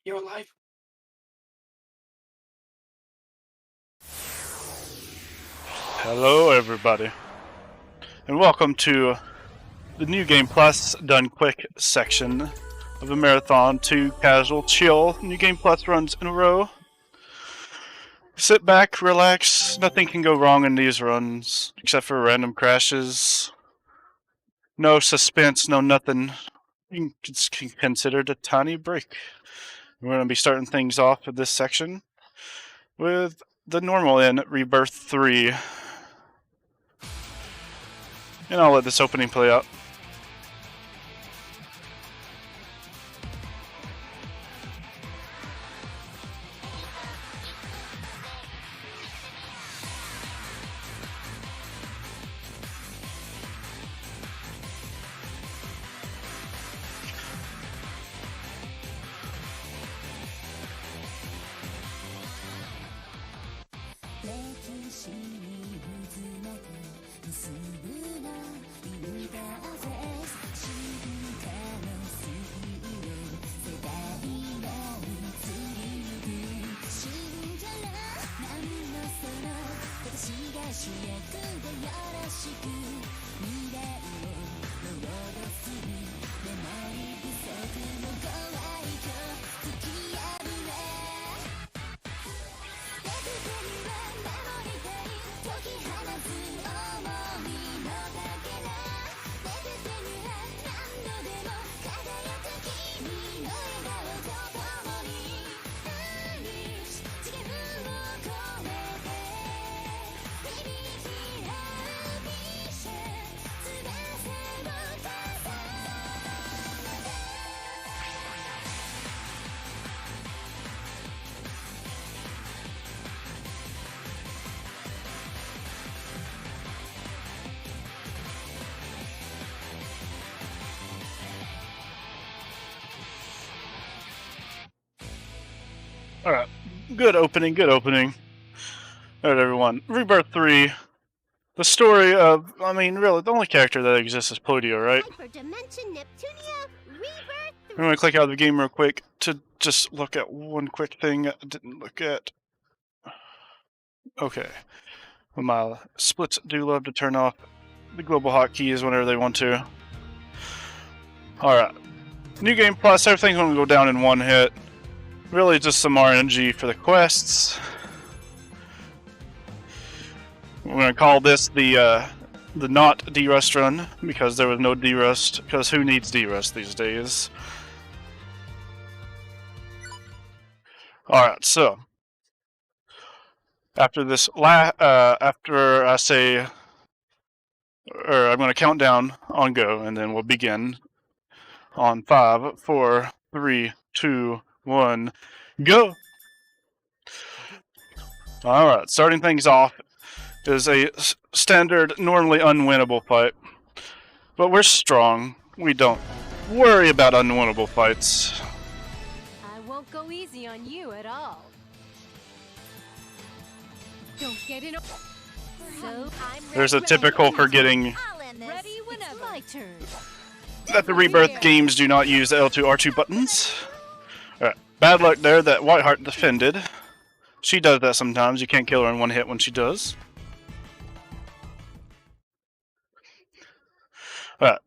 You're alive. Hello everybody, and welcome to the New Game Plus Done Quick section of the Marathon 2 Casual Chill. New Game Plus runs in a row. Sit back, relax, nothing can go wrong in these runs, except for random crashes. No suspense, no nothing. You can consider it a tiny break. We're going to be starting things off with this section with the normal in Rebirth 3. And I'll let this opening play out. Alright, good opening, good opening. Alright everyone, Rebirth 3. The story of, really, the only character that exists is Plodio, right? Hyperdimension Neptunia, Rebirth 3. I'm going to click out of the game real quick to just look at one quick thing I didn't look at. Okay. Well, my splits do love to turn off the global hotkeys whenever they want to. Alright. New Game Plus, everything's going to go down in one hit. Really just some RNG for the quests. We're going to call this the not derust run, because there was no derust, because who needs derust these days? Alright, so after this after I say, or I'm going to count down on go, and then we'll begin on 5, 4, 3, 2, 1, go! Alright, starting things off is a standard, normally unwinnable fight. But we're strong. We don't worry about unwinnable fights. I won't go easy on you at all. Don't get in. So There's a typical forgetting ready whenever. My turn. that the Rebirth games do not use the L2 R2 buttons. Alright, bad luck there that Whiteheart defended. She does that sometimes. You can't kill her in one hit when she does.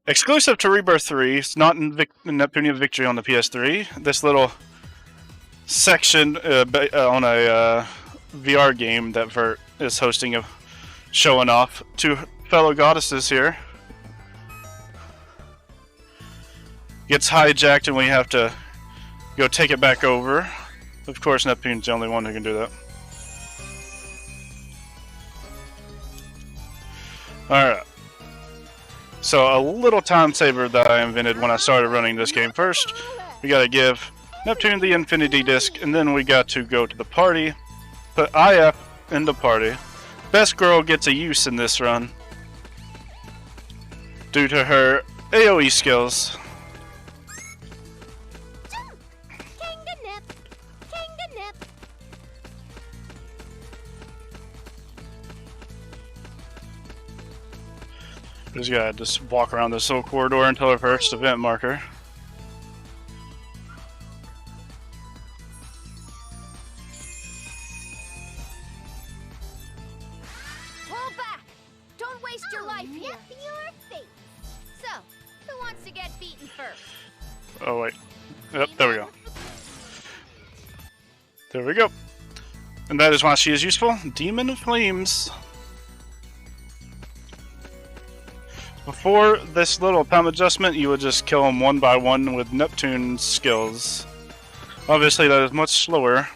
Exclusive to Rebirth 3, it's not in Neptunia Victory on the PS3. This little section on a VR game that Vert is hosting, of showing off two fellow goddesses here. Gets hijacked and we have to go take it back over. Of course, Neptune's the only one who can do that. Alright. So, a little time saver that I invented when I started running this game. First, we gotta give Neptune the Infinity Disc, and then we got to go to the party, put IF in the party. Best girl gets a use in this run due to her AoE skills. Just gotta just walk around this little corridor until our first event marker. here. Your face. So, who wants to get beaten first? Oh wait. Yep, there we go. There we go. And that is why she is useful. Demon Flames. Before this little time adjustment, you would just kill them one by one with Neptune's skills. Obviously, that is much slower.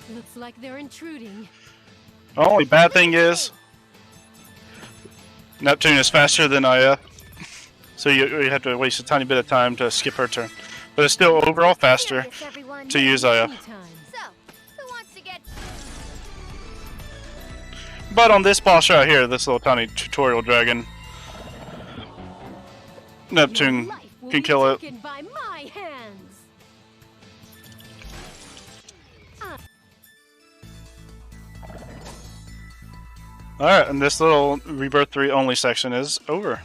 Looks like they're intruding. The only bad thing is Neptune is faster than IF, so you have to waste a tiny bit of time to skip her turn. But it's still overall faster to use IF. Anytime. So, who wants to get... But on this boss right here, this little tiny tutorial dragon, Neptune Your life will can be kill it. taken by my hands. Alright, and this little Rebirth 3 only section is over.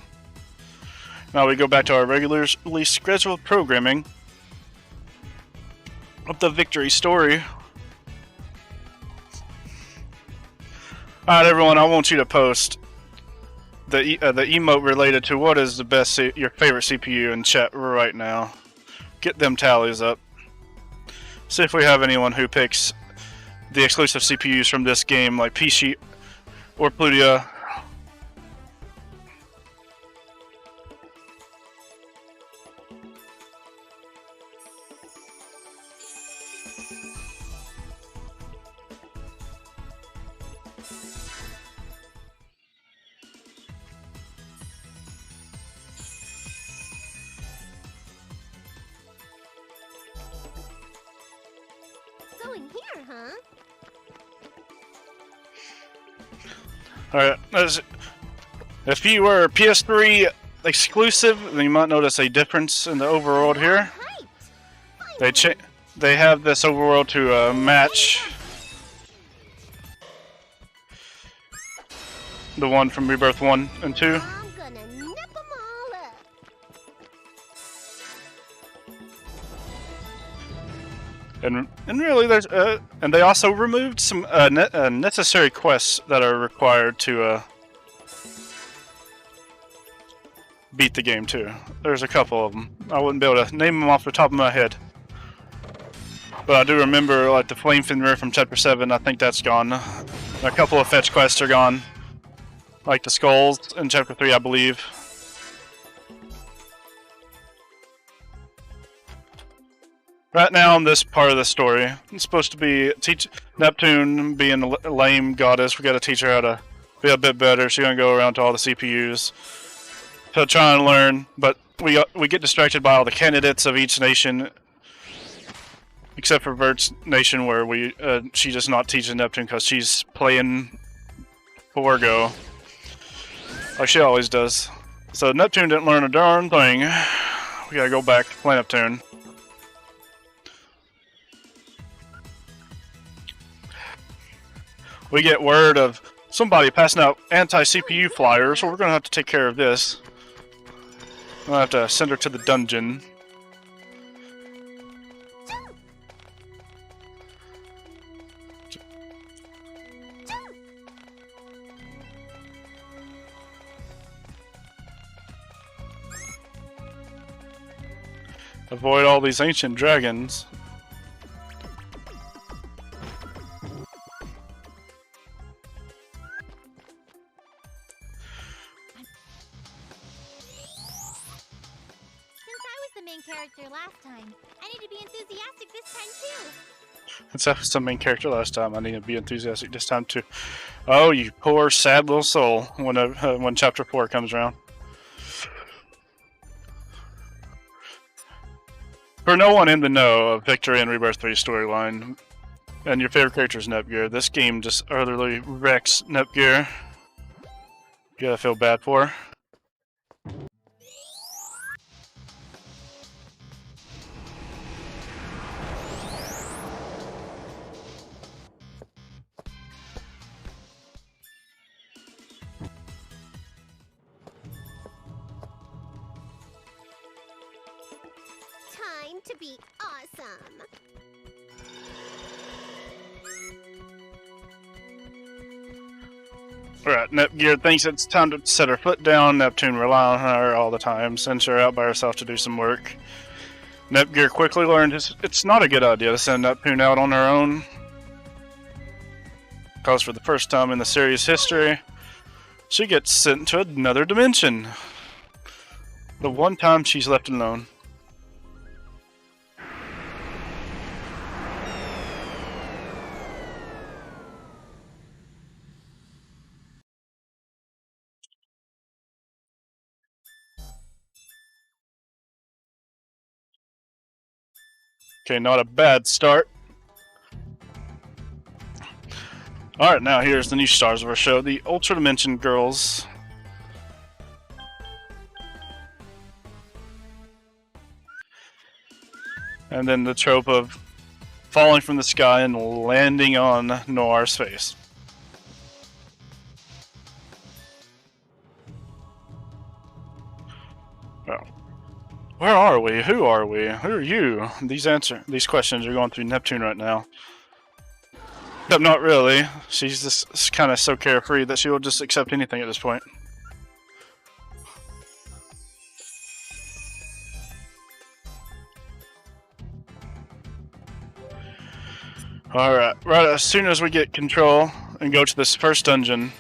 Now we go back to our regularly scheduled programming of the victory story. Alright everyone, I want you to post the emote related to what is the best, your favorite CPU in chat right now. Get them tallies up. See if we have anyone who picks the exclusive CPUs from this game like PC or Plutia. So in here, huh? Alright, if you were PS3 exclusive, then you might notice a difference in the overworld here. They have this overworld to match the one from Rebirth 1 and 2. I'm gonna nip them all up. And really, there's and they also removed some necessary quests that are required to beat the game too. There's a couple of them. I wouldn't be able to name them off the top of my head, but I do remember like the Flame Fenrir from Chapter 7. I think that's gone. A couple of fetch quests are gone, like the skulls in Chapter 3, I believe. Right now, in this part of the story, it's supposed to be Neptune being a lame goddess. We got to teach her how to be a bit better. She's gonna go around to all the CPUs to try and learn. But we get distracted by all the candidates of each nation, except for Vert's nation, where she's just not teaching Neptune because she's playing Forgo, like she always does. So Neptune didn't learn a darn thing. We gotta go back to play Neptune. We get word of somebody passing out anti-CPU flyers, so we're gonna have to take care of this. I'm gonna have to send her to the dungeon. Avoid all these ancient dragons. Character last time. I need to be enthusiastic this time too. That's the main character last time. I need to be enthusiastic this time too. Oh, you poor sad little soul. When Chapter 4 comes around. For no one in the know of Victory and Rebirth 3 storyline, and your favorite character is Nepgear, this game just utterly wrecks Nepgear. You gotta feel bad for her. Time to be awesome. Alright, Nepgear thinks it's time to set her foot down. Neptune rely on her all the time, sends her out by herself to do some work. Nepgear quickly learned it's not a good idea to send Neptune out on her own, because for the first time in the series' history, she gets sent into another dimension. The one time she's left alone. Okay, not a bad start. Alright, now here's the new stars of our show, the Ultra Dimension Girls. And then the trope of falling from the sky and landing on Noir's face. Oh. Where are we? Who are we? Who are you? These questions are going through Neptune right now. Except not really. She's just kind of so carefree that she will just accept anything at this point. Alright, right as soon as we get control and go to this first dungeon,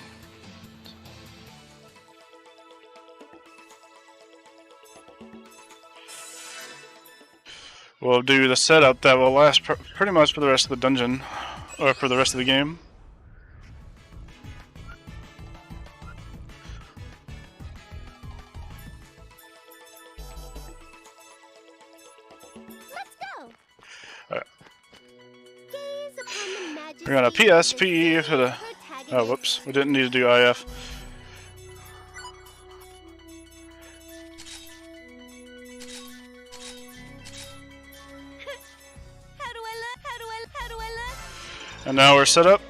we'll do the setup that will last pretty much for the rest of the dungeon, or for the rest of the game. Let's go. Alright. Gaze upon the majesty We're gonna PSP for the... protagonist. Oh, whoops. We didn't need to do IF. How do I look? And now we're set up.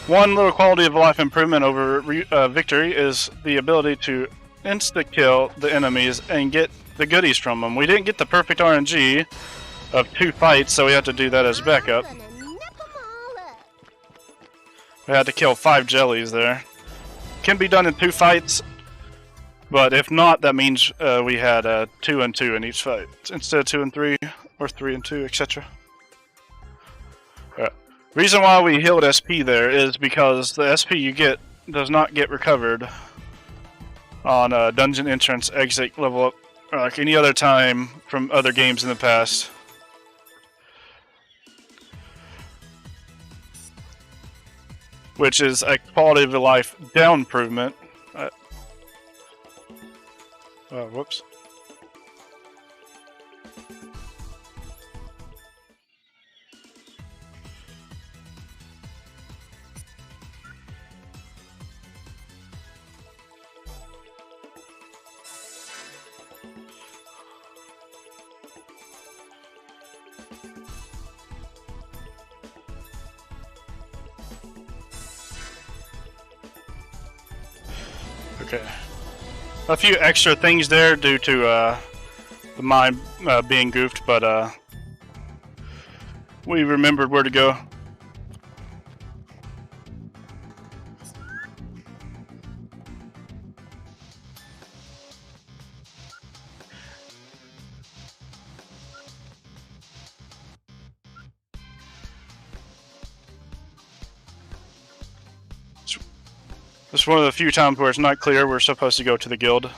One little quality of life improvement over victory is the ability to insta-kill the enemies and get the goodies from them. We didn't get the perfect RNG of 2 fights, so we had to do that as backup. I'm gonna nip 'em all up. We had to kill 5 jellies there. Can be done in 2 fights, but if not, that means we had 2 and 2 in each fight instead of 2 and 3 or 3 and 2, etc. Reason why we healed SP there is because the SP you get does not get recovered on dungeon entrance, exit, level up, or like any other time from other games in the past. Which is a quality of life down improvement. Whoops. Okay. A few extra things there due to the mind being goofed, but we remembered where to go. This is one of the few times where it's not clear we're supposed to go to the guild.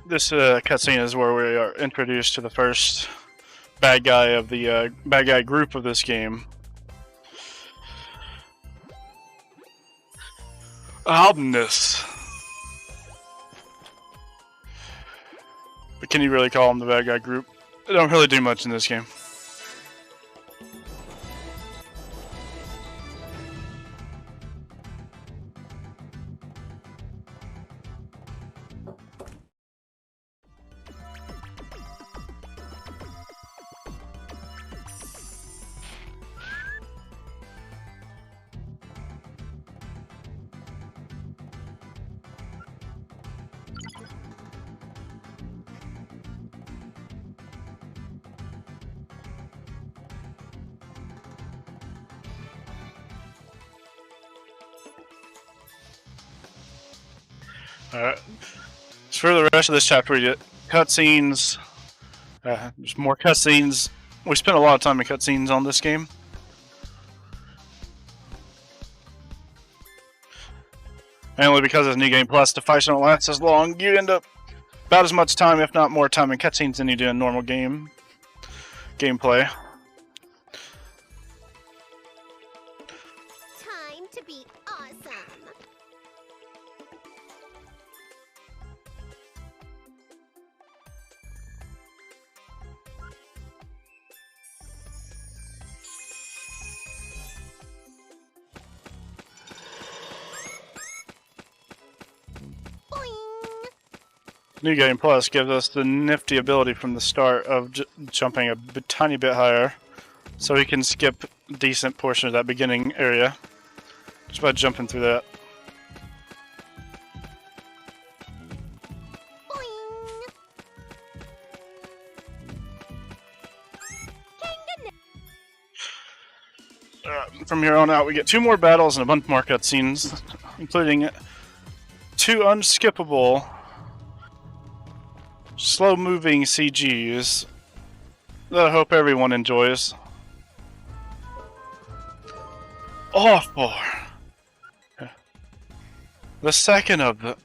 This cutscene is where we are introduced to the first bad guy of the bad guy group of this game. Omnis. But can you really call him the bad guy group? They don't really do much in this game. Alright. So for the rest of this chapter, we get cutscenes. There's more cutscenes. We spent a lot of time in cutscenes on this game. Mainly because it's New Game Plus, the fights don't last as long. You end up about as much time, if not more time, in cutscenes than you do in normal gameplay. Time to be awesome. New Game Plus gives us the nifty ability from the start of jumping a tiny bit higher, so we can skip a decent portion of that beginning area just by jumping through that. From here on out, we get 2 more battles and a bunch more cutscenes, including 2 unskippable slow-moving CGs that I hope everyone enjoys. Awful. The second of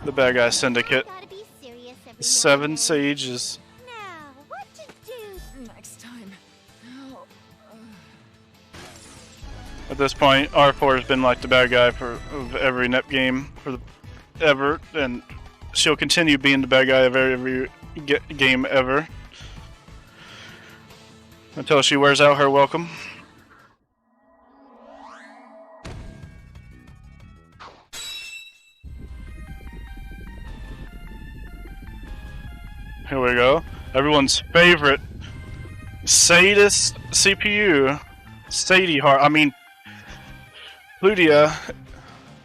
the bad guy syndicate. Gotta be serious every now 7 and then. sages. Now, what to do? Next time. Oh, At this point, R4 has been like the bad guy of every NEP game ever, and she'll continue being the bad guy of every game ever until she wears out her welcome. Here we go. Everyone's favorite sadist CPU, Sadie Heart. I mean, Plutia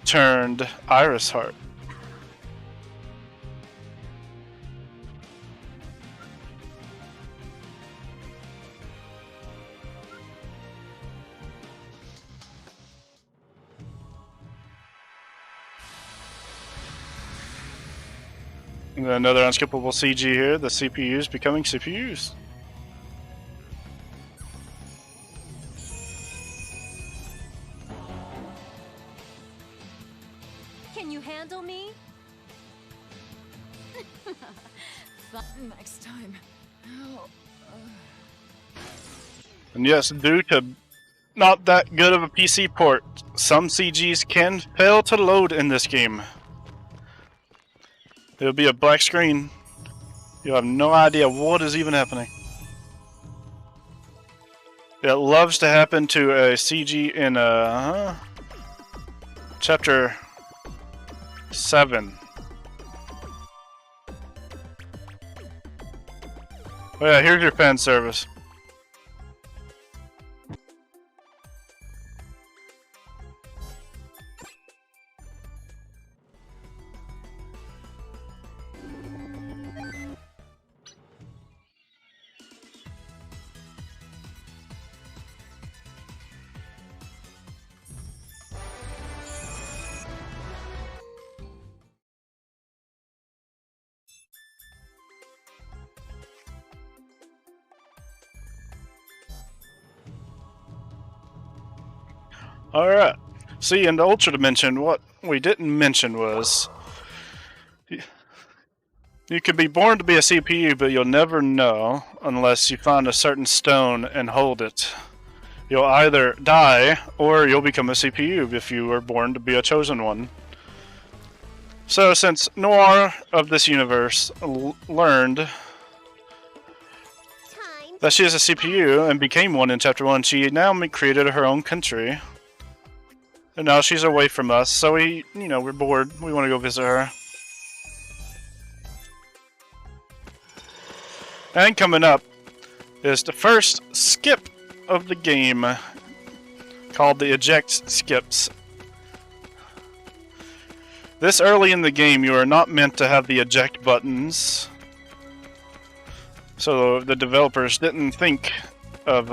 turned Iris Heart. And then another unskippable CG here, the CPUs becoming CPUs. can you handle me? Next time. Oh, And yes, due to not that good of a PC port, some CGs can fail to load in this game. There'll be a black screen. You'll have no idea what is even happening. It loves to happen to a CG in Chapter 7. Oh yeah, here's your fan service. Alright, see, in the Ultra Dimension, what we didn't mention was you could be born to be a CPU, but you'll never know unless you find a certain stone and hold it. You'll either die, or you'll become a CPU if you were born to be a chosen one. So, since Noir of this universe learned that she is a CPU and became one in Chapter 1, she now created her own country. And now she's away from us, so we're bored. We want to go visit her. And coming up is the first skip of the game, called the Eject Skips. This early in the game, you are not meant to have the eject buttons. So the developers didn't think of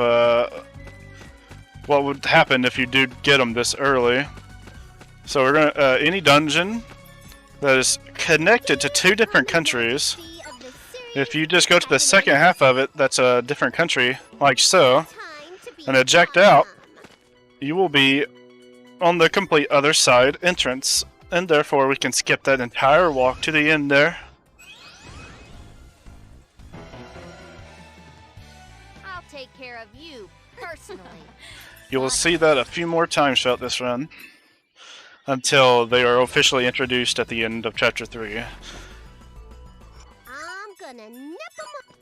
what would happen if you did get them this early. So we're gonna any dungeon that is connected to 2 different countries. If you just go to the second half of it, that's a different country, like so, and eject out, you will be on the complete other side entrance, and therefore we can skip that entire walk to the end there. I'll take care of you personally. You will see that a few more times throughout this run, until they are officially introduced at the end of Chapter 3. I'm gonna nip 'em up.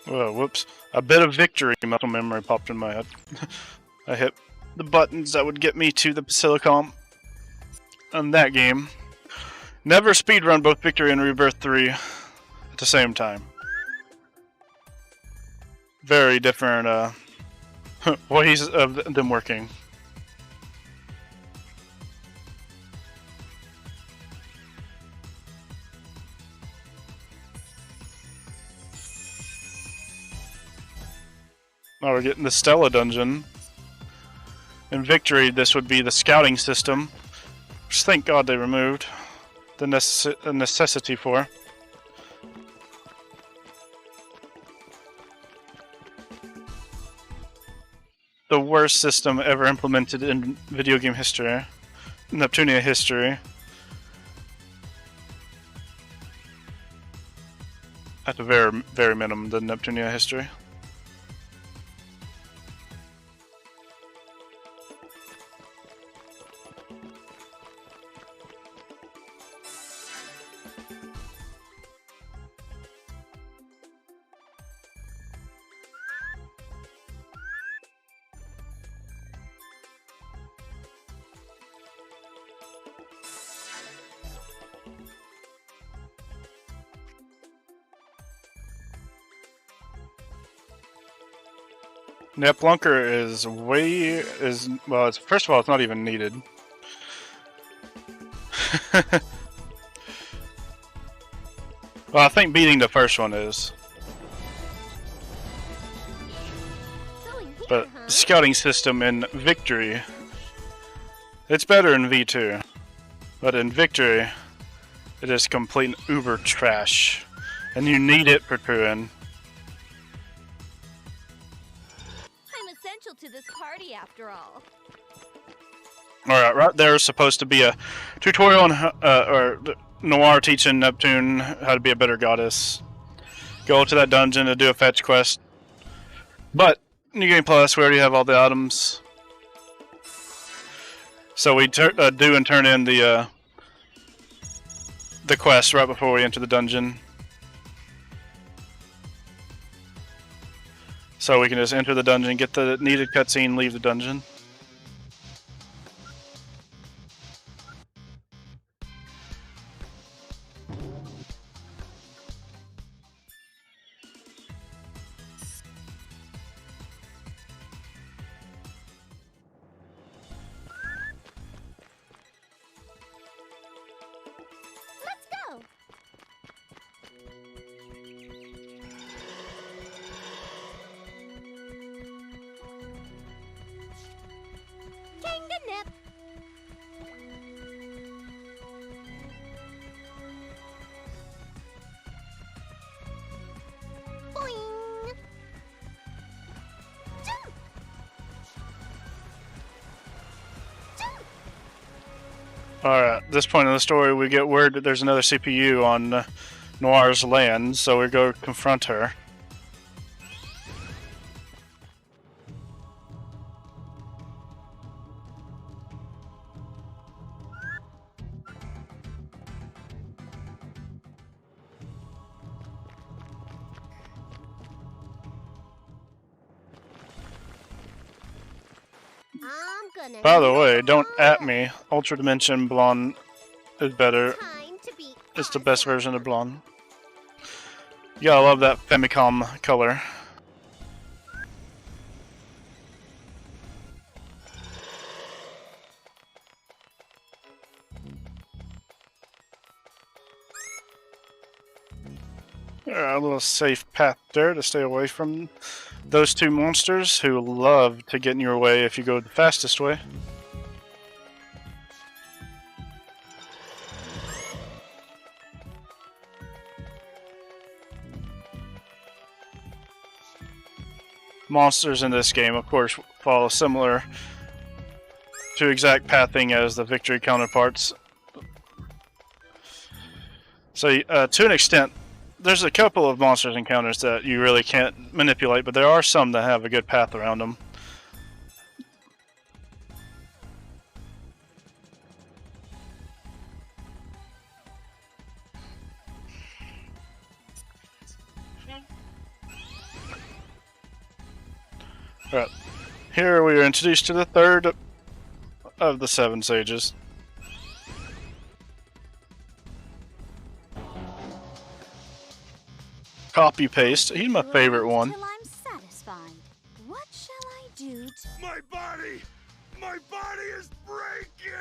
Whoa, whoops. A bit of victory muscle memory popped in my head. I hit the buttons that would get me to the Basilicom on that game. Never speedrun both Victory and Rebirth 3 at the same time. Very different ways of them working. Now we're getting the Stella dungeon. In Victory, this would be the scouting system, which thank God they removed the necessity for. The worst system ever implemented in video game history, Neptunia history. At the very minimum, the Neptunia history. Yeah, Plunker is well, first of all, it's not even needed. Well, I think beating the first one is. But the scouting system in Victory, it's better in V2. But in Victory, it is complete uber trash. And you need it for crewing. To this party after all. Alright, right there is supposed to be a tutorial on or Noir teaching Neptune how to be a better goddess. Go to that dungeon to do a fetch quest. But New Game Plus, we already have all the items. So we do and turn in the quest right before we enter the dungeon. So we can just enter the dungeon, get the needed cutscene, leave the dungeon. Let's go. Nip. Boing. Jump. Jump. Alright, at this point in the story, we get word that there's another CPU on Noir's land, so we go confront her. By the way, don't at me. Ultra Dimension Blonde is better. It's the best version of Blonde. You gotta love that Famicom color. A little safe path there to stay away from those two monsters who love to get in your way if you go the fastest way. Monsters in this game, of course, follow similar to exact pathing as the Victory counterparts. So, to an extent, there's a couple of monsters encounters that you really can't manipulate, but there are some that have a good path around them. Alright, here we are introduced to the third of the 7 sages. Copy paste. He's my favorite one. Till I'm satisfied. What shall I do to... My body! My body is breaking!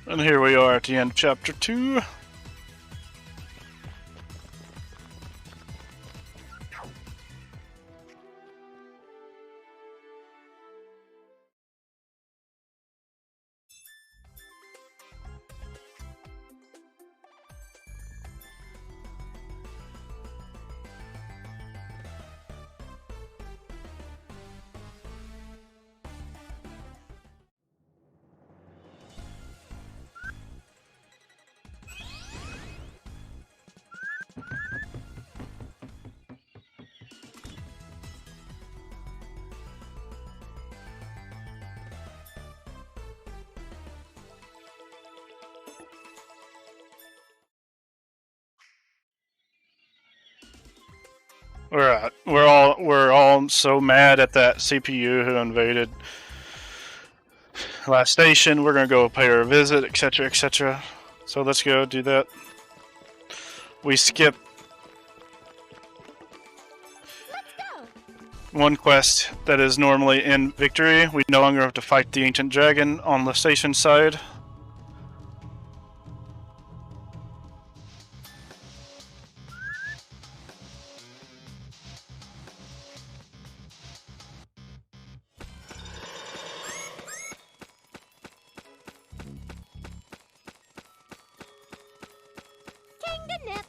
And here we are at the end of chapter 2. We're all so mad at that CPU who invaded last station. We're gonna go pay her a visit, etc., etc. So let's go do that. We skip one quest that is normally in Victory. We no longer have to fight the ancient dragon on the station side. Nip.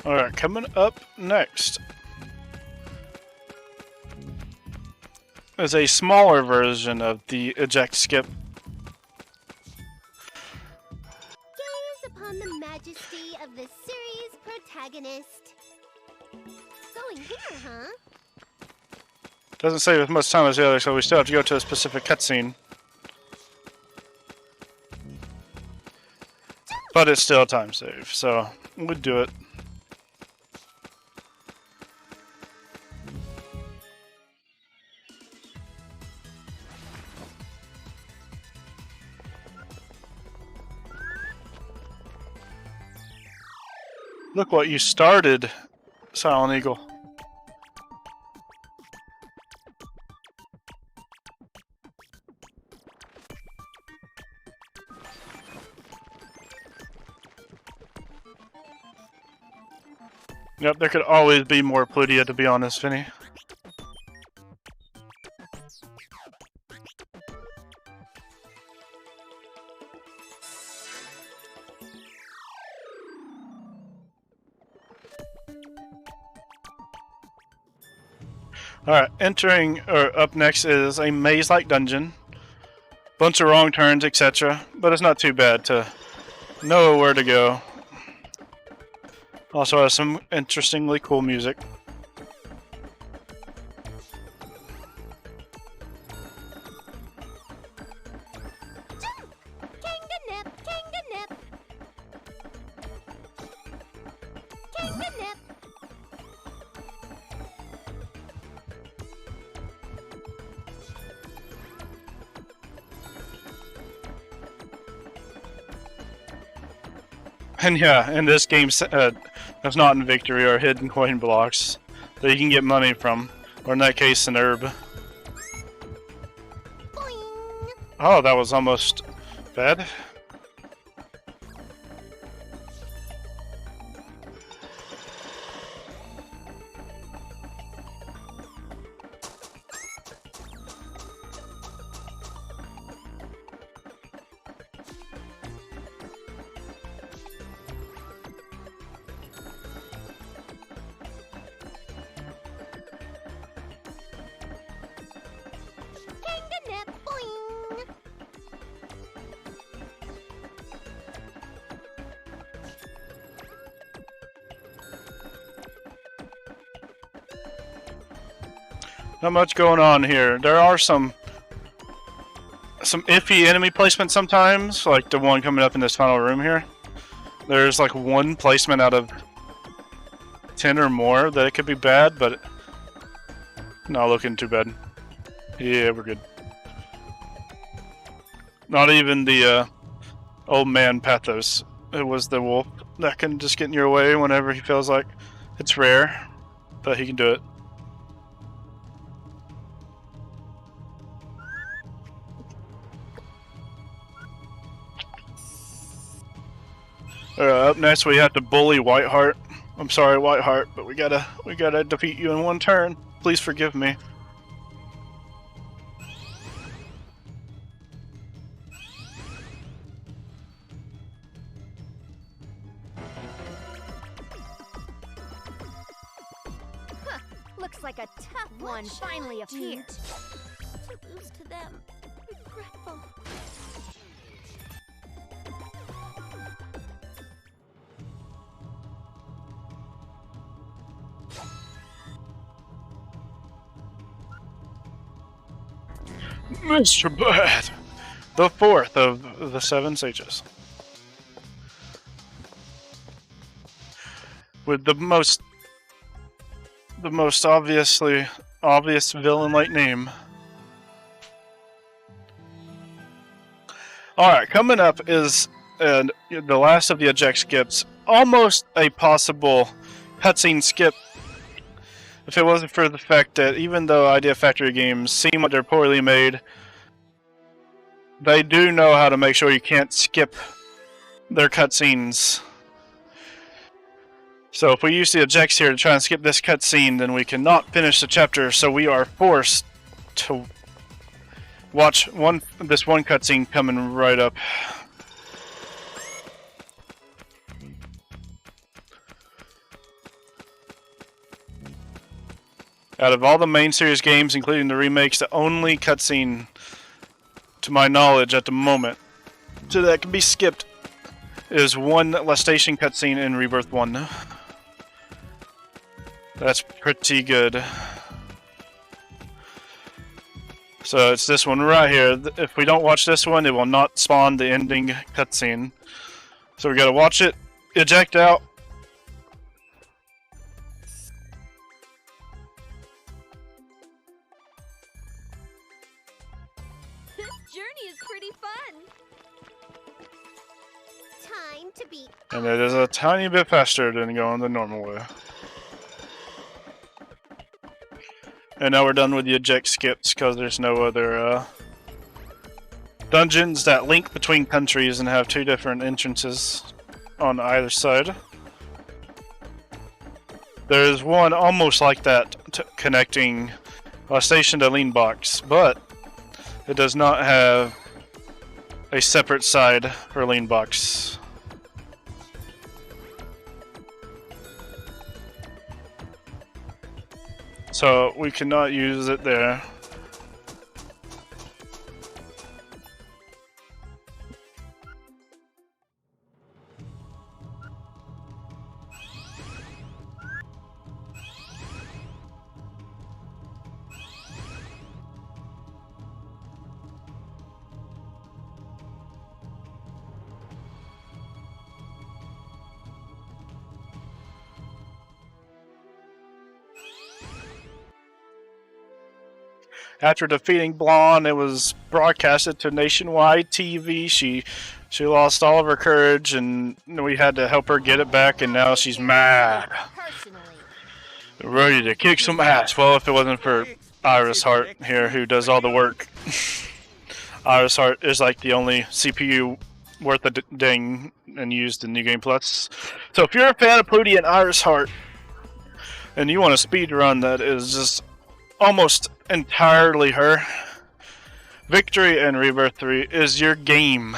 Alright, coming up next is a smaller version of the eject skip. Gaze upon the majesty of the series protagonist. Going here, huh? Doesn't save as much time as the other, so we still have to go to a specific cutscene. But it's still a time save, so we'll do it. Look what you started, Silent Eagle. Yep, there could always be more Plutia, to be honest, Vinny. Alright, up next is a maze-like dungeon. Bunch of wrong turns, etc. But it's not too bad to know where to go. Also has some interestingly cool music. And yeah, in this game, that's not in Victory or hidden coin blocks that you can get money from, or in that case, an herb. Boing. Oh, that was almost bad. Kanganip, boing. Not much going on here. There are some iffy enemy placement sometimes, like the one coming up in this final room here. There's like one placement out of 10 or more that it could be bad, but not looking too bad. Yeah, we're good. Not even the old man Pathos. It was the wolf that can just get in your way whenever he feels like. It's rare, but he can do it. Up next we have to bully Whiteheart. I'm sorry, Whiteheart, but we gotta defeat you in one turn. Please forgive me. Looks like a tough one finally appeared. To lose to them. Regretful. Mr. Bad, the fourth of the 7 sages, with the most obvious villain-like name. All right, coming up is the last of the eject skips, almost a possible cutscene skip. If it wasn't for the fact that even though Idea Factory games seem like they're poorly made, they do know how to make sure you can't skip their cutscenes. So if we use the ejects here to try and skip this cutscene, then we cannot finish the chapter, so we are forced to watch this one cutscene coming right up. Out of all the main series games, including the remakes, the only cutscene, to my knowledge at the moment, so that can be skipped, is one Lestation cutscene in Rebirth 1. That's pretty good. So it's this one right here. If we don't watch this one, it will not spawn the ending cutscene. So we gotta watch it, eject out. Journey is pretty fun. Time to beat. And it is a tiny bit faster than going the normal way. And now we're done with the eject skips because there's no other dungeons that link between countries and have 2 different entrances on either side. There's one almost like that connecting station to Lean Box, but it does not have a separate side for Lean Box. So we cannot use it there. After defeating Blonde, it was broadcasted to nationwide TV. She lost all of her courage, and we had to help her get it back, and now she's mad. Ready to kick some ass. Well, if it wasn't for Iris Heart here, who does all the work. Iris Heart is like the only CPU worth a ding and used in New Game Plus. So if you're a fan of Pooty and Iris Heart, and you want a speed run that is just almost entirely her, Victory and Rebirth 3 is your game.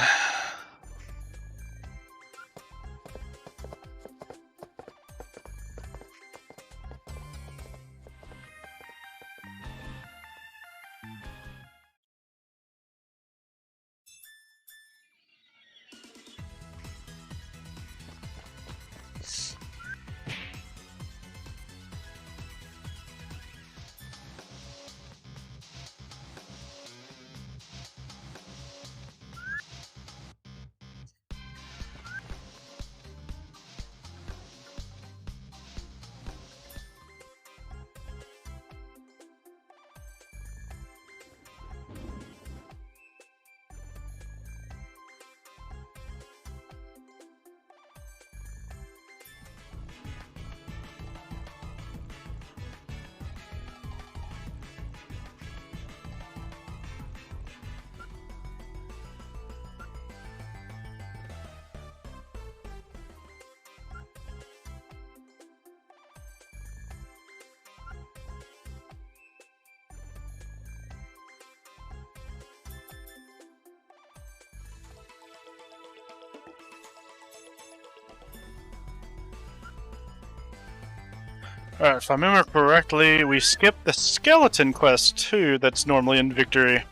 Alright, if I remember correctly, we skipped the skeleton quest too that's normally in Victory.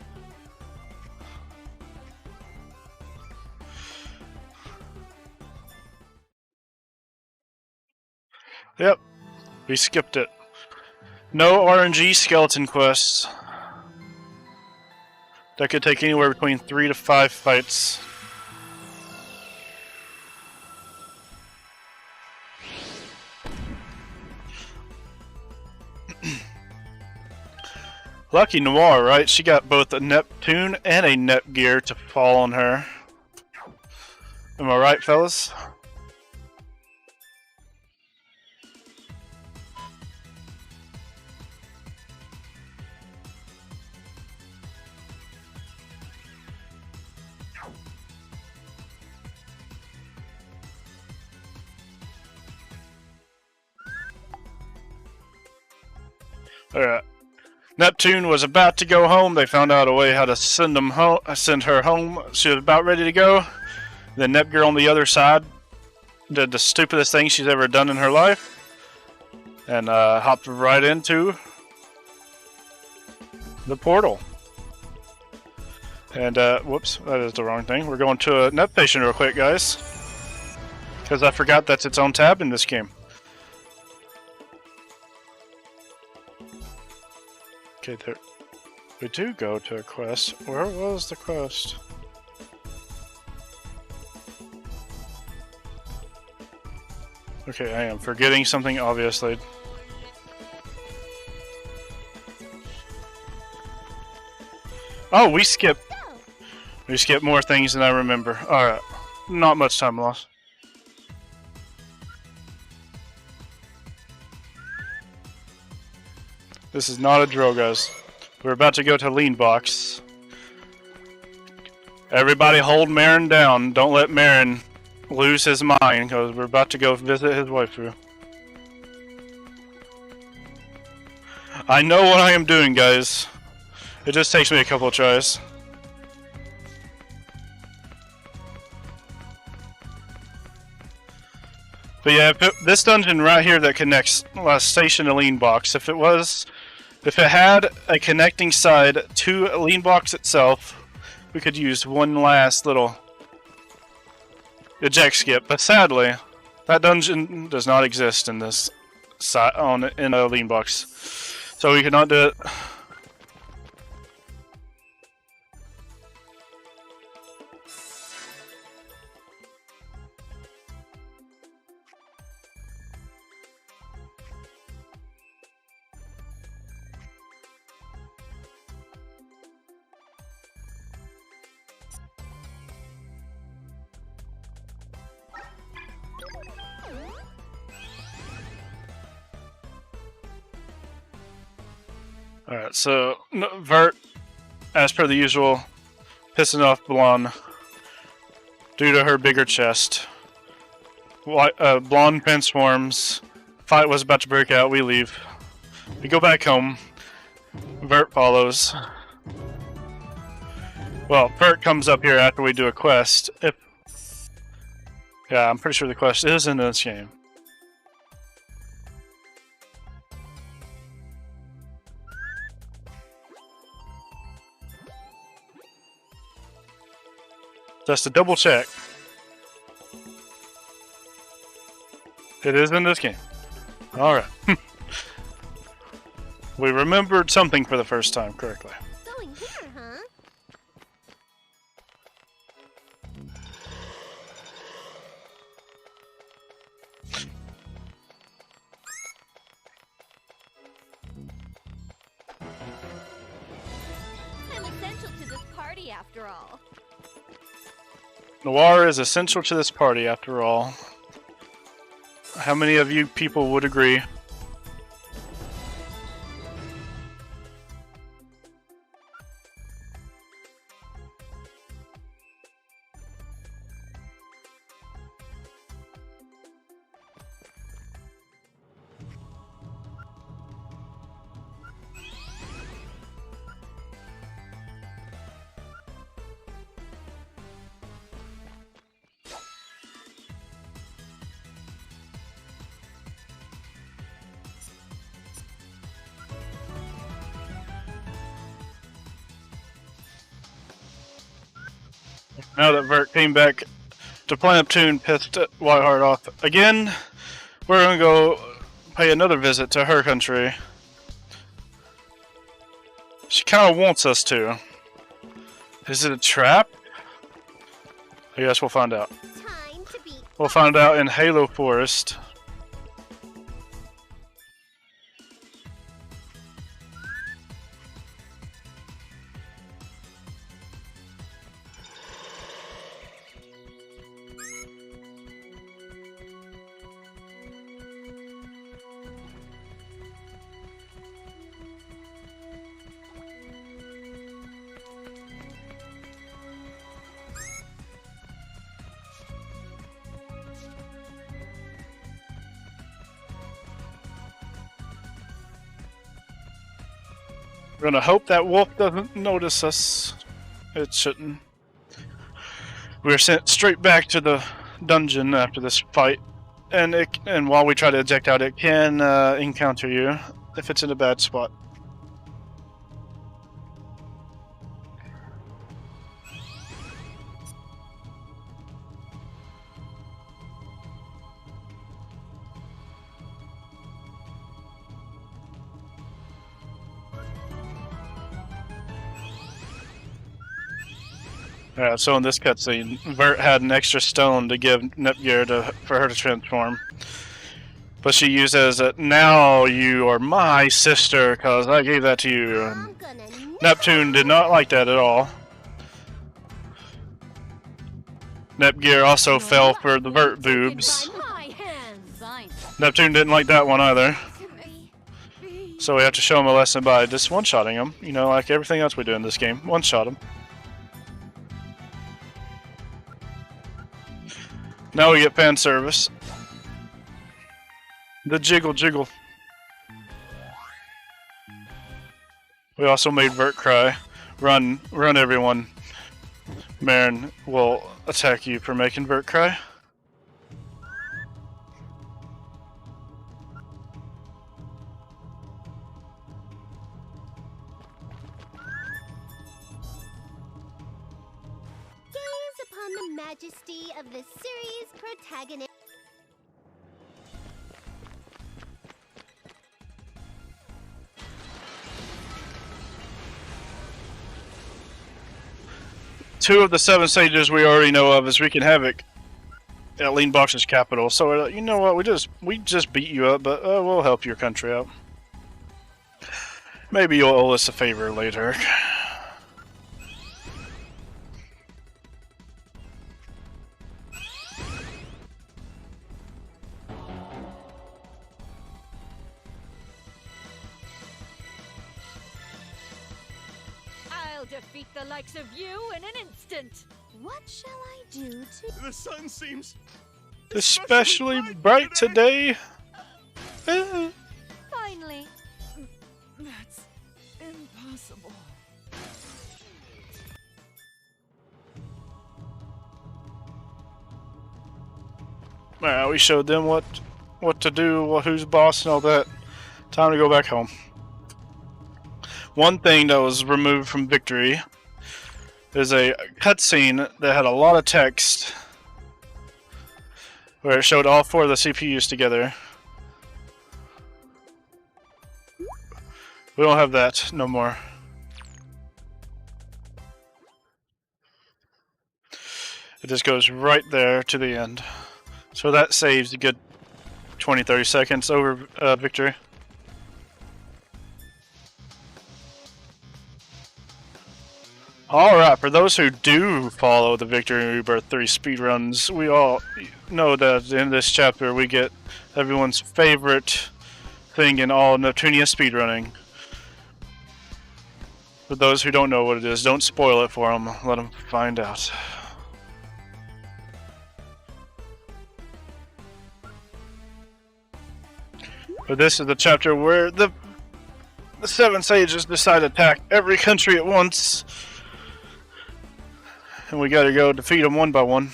Yep, we skipped it. No RNG skeleton quests. That could take anywhere between 3 to 5 fights. Lucky Noir, right? She got both a Neptune and a Netgear to fall on her. Am I right, fellas? Alright. Neptune was about to go home. They found out a way how to send her home. She was about ready to go. The Netgear on the other side did the stupidest thing she's ever done in her life. And hopped right into the portal. And, whoops, that is the wrong thing. We're going to a Net Patient real quick, guys. Because I forgot that's its own tab in this game. Okay, there. We do go to a quest. Where was the quest? Okay, I am forgetting something, obviously. Oh, we skipped more things than I remember. Alright. Not much time lost. This is not a drill, guys. We're about to go to Lean Box. Everybody hold Marin down. Don't let Marin lose his mind, because we're about to go visit his waifu. I know what I am doing, guys. It just takes me a couple of tries. But yeah, this dungeon right here that connects last station to Lean Box, if it was If it had a connecting side to a lean box itself, we could use one last little eject skip. But sadly, that dungeon does not exist in this in a lean box, so we cannot do it. Alright, so Vert, as per the usual, pissing off Blonde due to her bigger chest. Blonde pen swarms. Fight was about to break out. We leave. We go back home. Vert follows. Well, Vert comes up here after we do a quest. Yeah, I'm pretty sure the quest is in this game. Just to double check. It is in this game. Alright. We remembered something for the first time correctly. Going here, huh? I'm essential to this party after all. Noir is essential to this party, after all. How many of you people would agree? Now that Vert came back to play Neptune, pissed Whiteheart off again, we're gonna go pay another visit to her country. She kind of wants us to. Is it a trap? I guess we'll find out. Time to be. We'll find out in Halo Forest. We're gonna hope that wolf doesn't notice us. It shouldn't. We're sent straight back to the dungeon after this fight, and while we try to eject out, it can encounter you if it's in a bad spot. Alright, so in this cutscene, Vert had an extra stone to give Nepgear for her to transform. But she used it as a, now you are my sister, because I gave that to you. And Neptune did not like that at all. Nepgear also fell for the Vert boobs. Neptune didn't like that one either. So we have to show him a lesson by just one-shotting him. You know, like everything else we do in this game. One-shot him. Now we get fan service. The jiggle jiggle. We also made Vert cry. Run everyone. Marin will attack you for making Vert cry. majesty of the series protagonist. Two of the 7 stages we already know of is wreaking havoc at Lean Box's capital. So we're like, you know what? We just beat you up, but we'll help your country out. Maybe you'll owe us a favor later. I'll defeat the likes of you in an instant. What shall I do to... The sun seems Especially bright today. Finally. That's impossible. Alright, we showed them what to do, who's boss, and all that. Time to go back home. One thing that was removed from Victory is a cutscene that had a lot of text, where it showed all 4 of the CPUs together. We don't have that no more. It just goes right there to the end. So that saves a good 20-30 seconds over Victory. Alright, for those who do follow the Victory and Rebirth 3 speedruns, we all know that in this chapter we get everyone's favorite thing in all Neptunia speedrunning. For those who don't know what it is, don't spoil it for them, let them find out. But this is the chapter where the 7 sages decide to attack every country at once. And we gotta go defeat them one by one.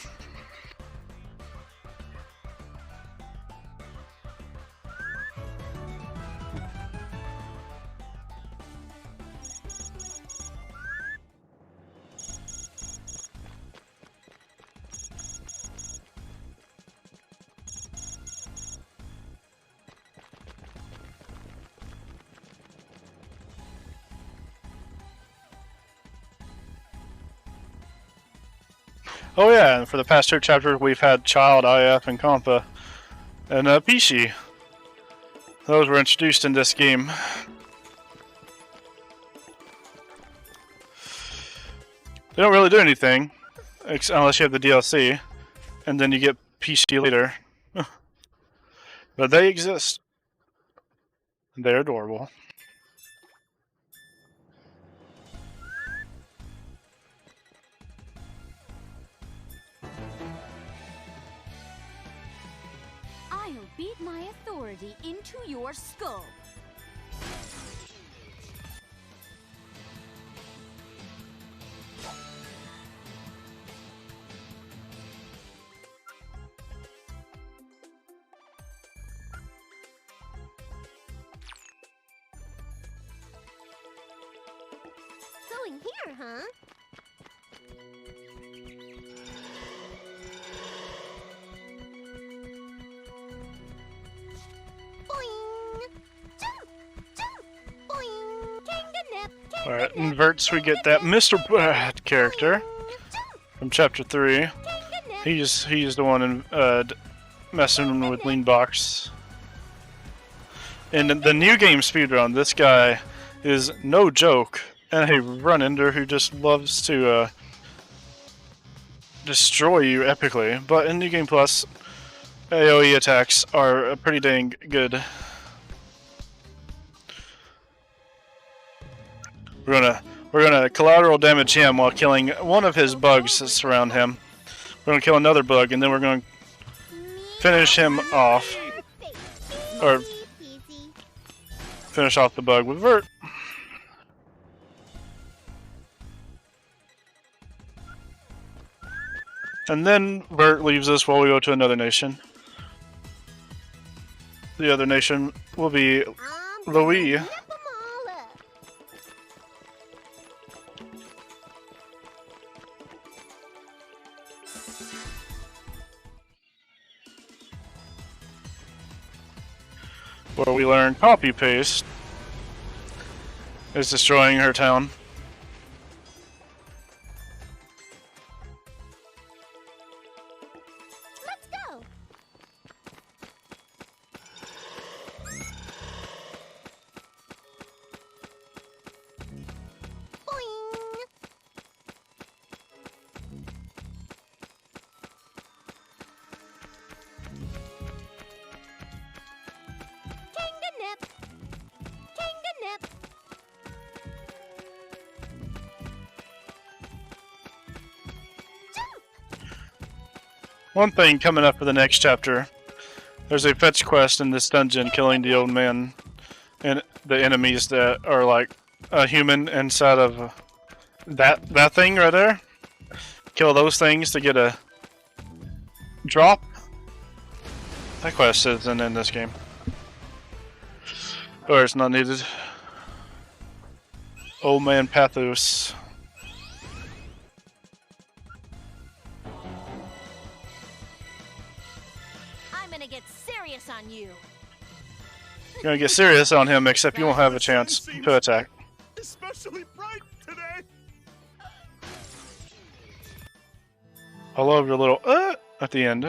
Oh yeah, and for the past 2 chapters we've had Child, IF, and Compa, and Pishi. Those were introduced in this game. They don't really do anything, unless you have the DLC, and then you get Pishi later. But they exist. They're adorable. I'll beat my authority into your skull. Going here, huh? Alright, in Verts we get that Mr. Bad character from Chapter 3. He's the one in, messing with Lean Box. In the new game speedrun, this guy is no joke, and a run-ender who just loves to destroy you epically. But in New Game Plus, AoE attacks are pretty dang good. We're gonna collateral damage him while killing one of his bugs that surround him. We're gonna kill another bug, and then we're gonna finish him off, or finish off the bug with Vert. And then Vert leaves us while we go to another nation. The other nation will be Louis. Where we learn copy paste is destroying her town. Let's go. Boing. Kanganip. Kanganip. One thing coming up for the next chapter, there's a fetch quest in this dungeon killing the old man and the enemies that are like a human inside of that thing right there. Kill those things to get a drop. That quest isn't in this game. Or it's not needed. Old man Pathos. I'm gonna get serious on you. You're gonna get serious on him, except you won't have a chance to attack. Especially bright today. I love your little at the end.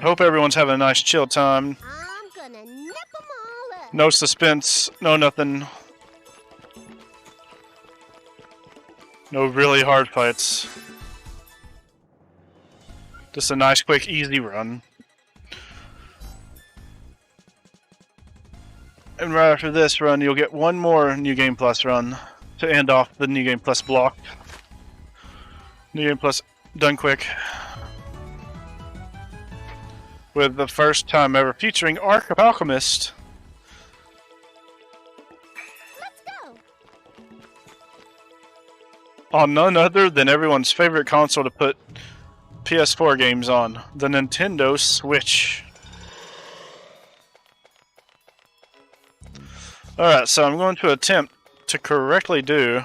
Hope everyone's having a nice chill time. I'm gonna nip them all up. No suspense, no nothing. No really hard fights. Just a nice, quick, easy run. And right after this run, you'll get one more New Game Plus run to end off the New Game Plus block. New Game Plus done quick. With the first time ever featuring Arc of Alchemist. Let's go. On none other than everyone's favorite console to put PS4 games on, the Nintendo Switch. Alright, so I'm going to attempt to correctly do...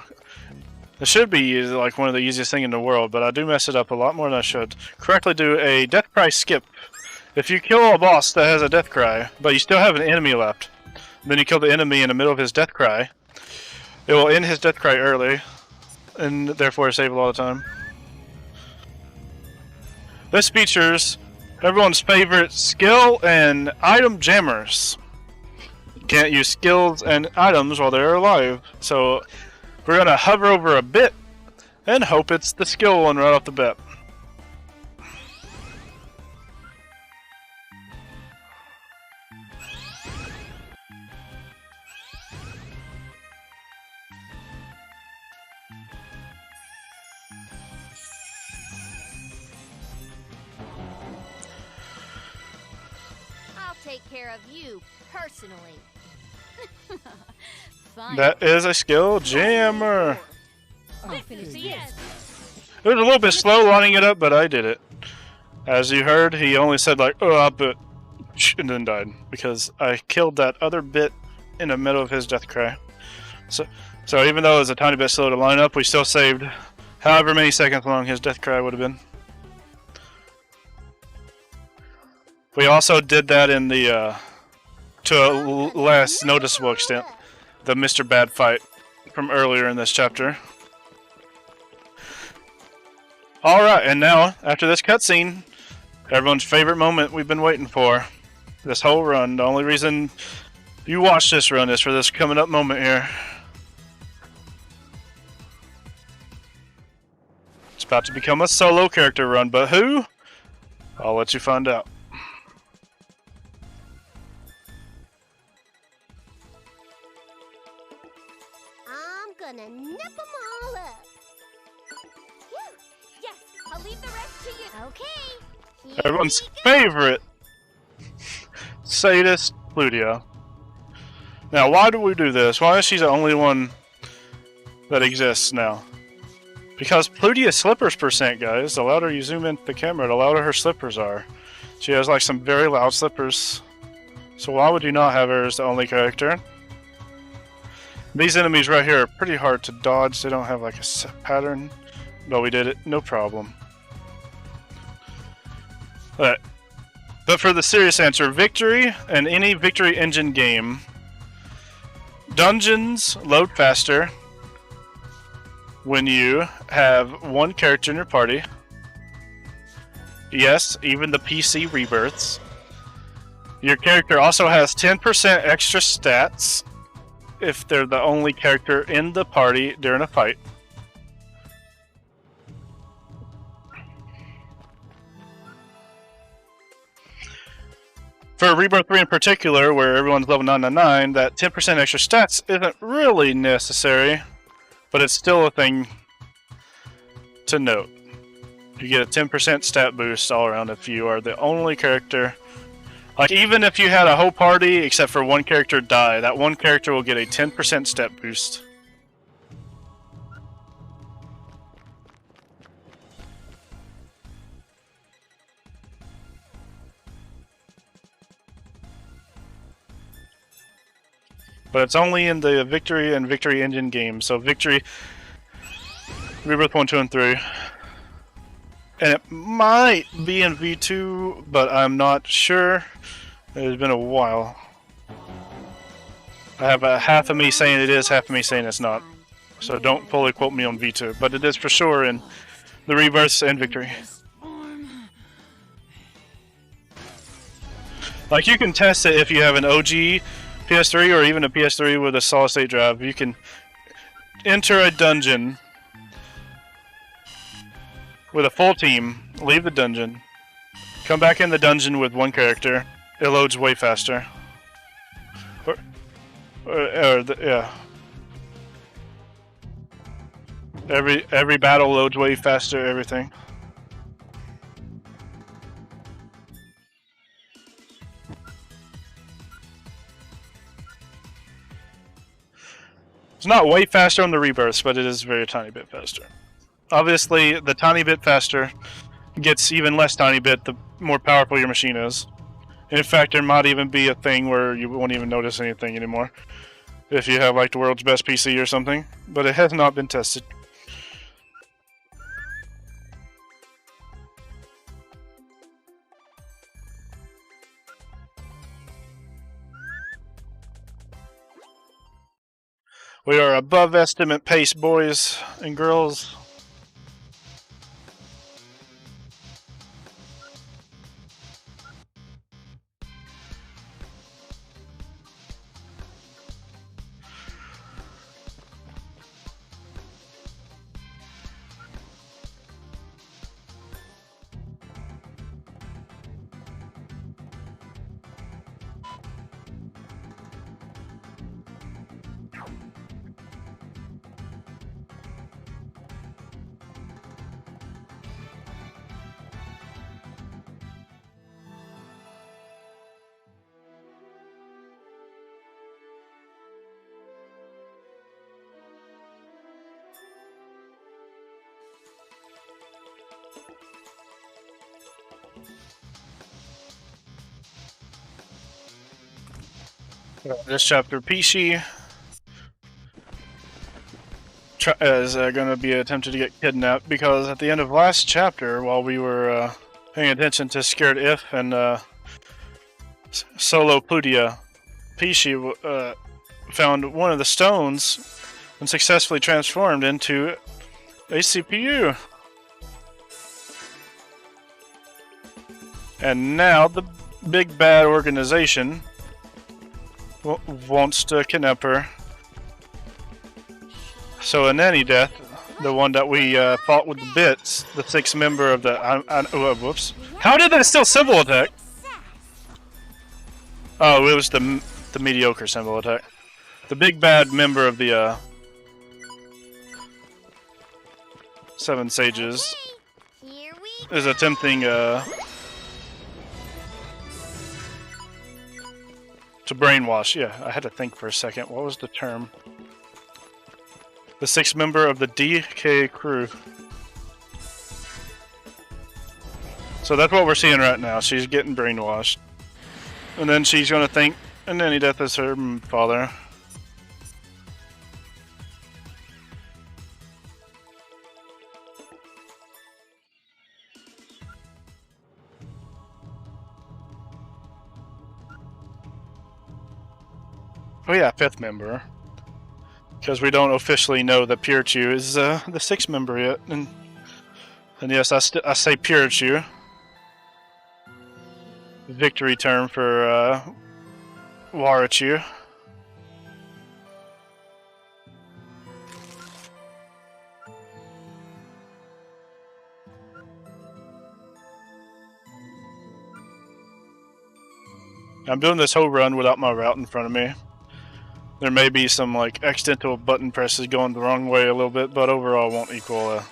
It should be like one of the easiest things in the world, but I do mess it up a lot more than I should. Correctly do a death cry skip. If you kill a boss that has a death cry, but you still have an enemy left, then you kill the enemy in the middle of his death cry, it will end his death cry early, and therefore save a lot of time. This features everyone's favorite skill and item jammers. You can't use skills and items while they're alive, so we're going to hover over a bit and hope it's the skill one right off the bat. I'll take care of you personally. Fine. That is a skill jammer. I'll finish the end. It was a little bit slow lining it up, but I did it. As you heard, he only said like, oh, but, and then died. Because I killed that other bit in the middle of his death cry. So even though it was a tiny bit slow to line up, we still saved however many seconds long his death cry would have been. We also did that in the, to a less noticeable extent, the Mr. Bad fight from earlier in this chapter. Alright, and now, after this cutscene, everyone's favorite moment we've been waiting for. This whole run. The only reason you watch this run is for this coming up moment here. It's about to become a solo character run, but who? I'll let you find out. I'm gonna nip them all up. Phew. Yes, I'll leave the rest to you. Okay. Here Everyone's we go. favorite sadist, Plutia. Now, why do we do this? Why is she the only one that exists now? Because Plutia's slippers percent, guys. The louder you zoom into the camera, the louder her slippers are. She has like some very loud slippers. So why would you not have her as the only character? These enemies right here are pretty hard to dodge. They don't have like a set pattern. But we did it, no problem. Alright. But for the serious answer, Victory and any Victory Engine game, dungeons load faster when you have one character in your party. Yes, even the PC rebirths. Your character also has 10% extra stats if they're the only character in the party during a fight. For Rebirth 3 in particular, where everyone's level 999, that 10% extra stats isn't really necessary, but it's still a thing to note. You get a 10% stat boost all around if you are the only character. Like, even if you had a whole party except for one character die, that one character will get a 10% stat boost. But it's only in the Victory and Victory Engine games. So Victory, Rebirth 1, 2, and 3. And it might be in V2, but I'm not sure. It's been a while. I have a half of me saying it is, half of me saying it's not. So don't fully quote me on V2, but it is for sure in the Rebirths and Victory. Like, you can test it if you have an OG PS3 or even a PS3 with a solid state drive. You can enter a dungeon with a full team, leave the dungeon, come back in the dungeon with one character. It loads way faster. Yeah. Every battle loads way faster. Everything. It's not way faster on the rebirths, but it is a very tiny bit faster. Obviously, the tiny bit faster gets even less tiny bit the more powerful your machine is. In fact, there might even be a thing where you won't even notice anything anymore if you have like the world's best PC or something, but it has not been tested. We are above estimate pace, boys and girls. This chapter, Pishi is going to be attempted to get kidnapped because at the end of last chapter, while we were paying attention to Scared If and Solo Plutia, Pishi found one of the stones and successfully transformed into a CPU. And now the big bad organization wants to kidnap her. So in any death, the one that we fought with the bits, the sixth member of the whoops. How did that still symbol attack? Oh, it was the mediocre symbol attack. The big bad member of the Seven Sages is attempting to brainwash. Yeah, I had to think for a second. What was the term? The sixth member of the DK crew. So that's what we're seeing right now. She's getting brainwashed. And then she's going to think, and any death is her father. Oh yeah, 5th member. Because we don't officially know that Pikachu is the 6th member yet. And yes, I say Pikachu. Victory term for Warachu. I'm doing this whole run without my route in front of me. There may be some like accidental button presses going the wrong way a little bit, but overall won't equal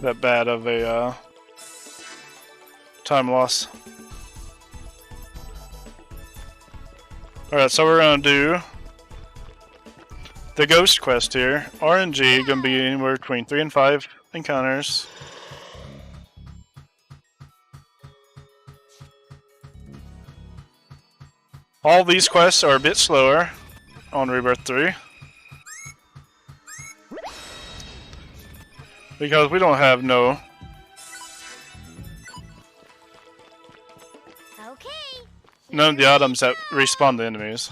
that bad of a time loss. Alright, so we're gonna do the ghost quest here. RNG gonna be anywhere between 3 and 5 encounters. All these quests are a bit slower on Rebirth 3. Because we don't have Okay. none of the items that respawn the enemies.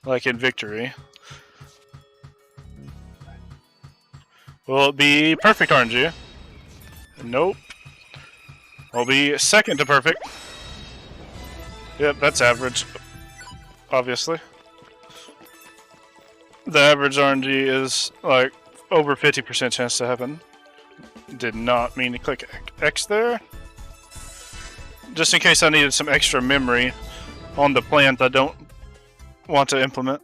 Like in Victory. Will it be perfect RNG? Nope. Will be second to perfect. Yep, that's average. Obviously. The average RNG is like over 50% chance to happen. Did not mean to click X there. Just in case I needed some extra memory on the plant I don't want to implement.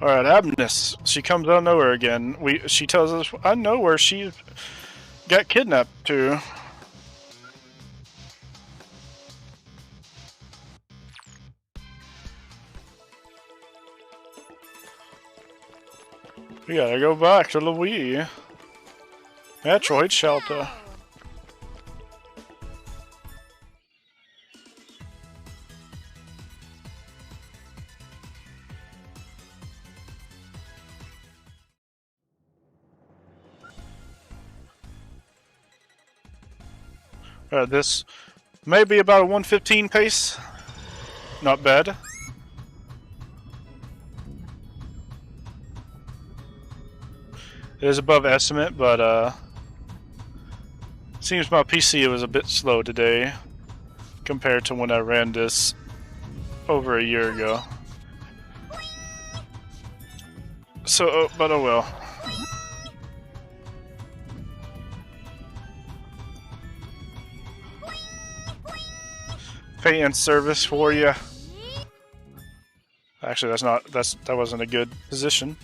Alright, Abness. She comes out of nowhere again. She tells us, I know where she got kidnapped to. We gotta go back to Louis. Metroid Shelter. This may be about a 115 pace. Not bad. It is above estimate, but seems my PC was a bit slow today compared to when I ran this over a year ago. So, but oh well. Fan service for you. Actually, that wasn't a good position.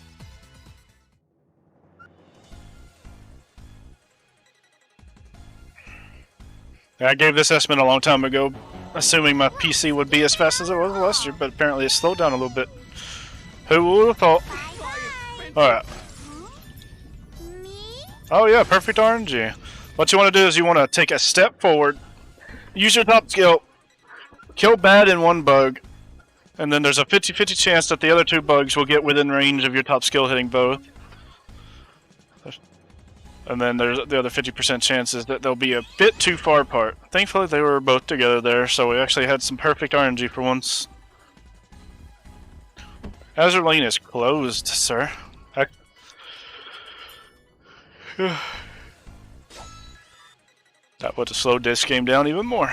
I gave this estimate a long time ago, assuming my PC would be as fast as it was last year, but apparently it slowed down a little bit. Who would have thought? Alright. Oh yeah, perfect RNG. What you want to do is you want to take a step forward, use your top skill, kill bad in one bug, and then there's a 50-50 chance that the other two bugs will get within range of your top skill hitting both. And then there's the other 50% chances that they'll be a bit too far apart. Thankfully they were both together there, so we actually had some perfect RNG for once. Azure Lane is closed, sir. That would have slowed this game down even more.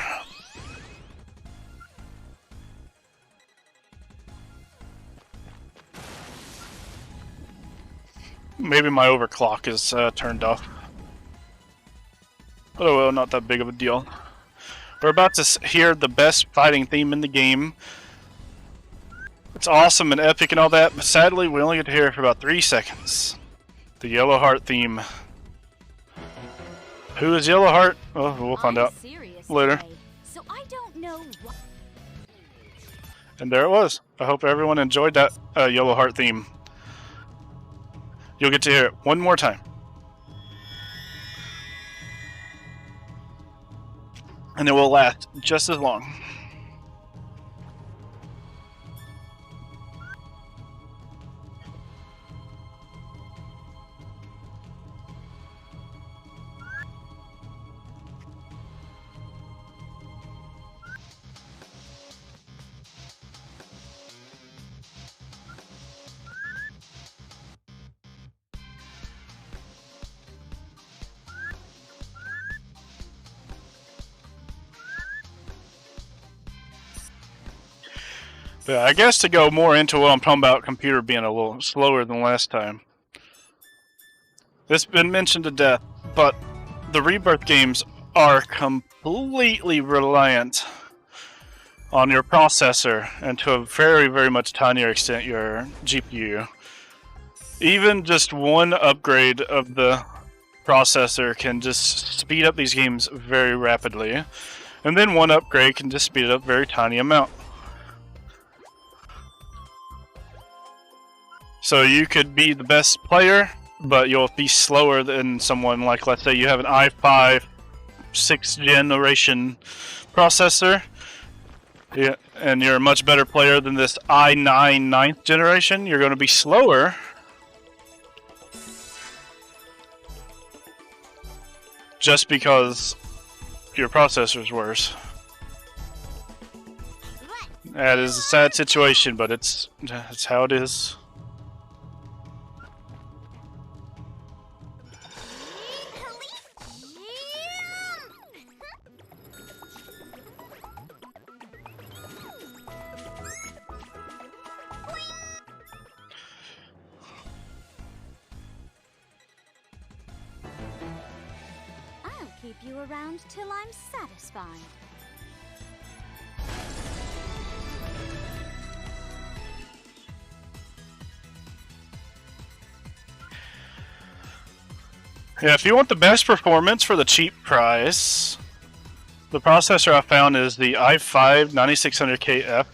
Maybe my overclock is turned off. Oh well, not that big of a deal. We're about to hear the best fighting theme in the game. It's awesome and epic and all that, but sadly we only get to hear it for about 3 seconds. The Yellow Heart theme. Who is Yellow Heart? Oh, we'll find out later. So I don't know what. And there it was. I hope everyone enjoyed that Yellow Heart theme. You'll get to hear it one more time. And it will last just as long. Yeah, I guess to go more into what I'm talking about, computer being a little slower than last time. It's been mentioned to death, but the Rebirth games are completely reliant on your processor, and to a very, very much tinier extent your GPU. Even just one upgrade of the processor can just speed up these games very rapidly, and then one upgrade can just speed it up a very tiny amount. So you could be the best player, but you'll be slower than someone like, let's say you have an i5 6th generation processor, yeah, and you're a much better player than this i9 9th generation. You're going to be slower, just because your processor's worse. That is a sad situation, but it's how it is. Keep you around till I'm satisfied. Yeah, if you want the best performance for the cheap price, the processor I found is the i5 9600KF.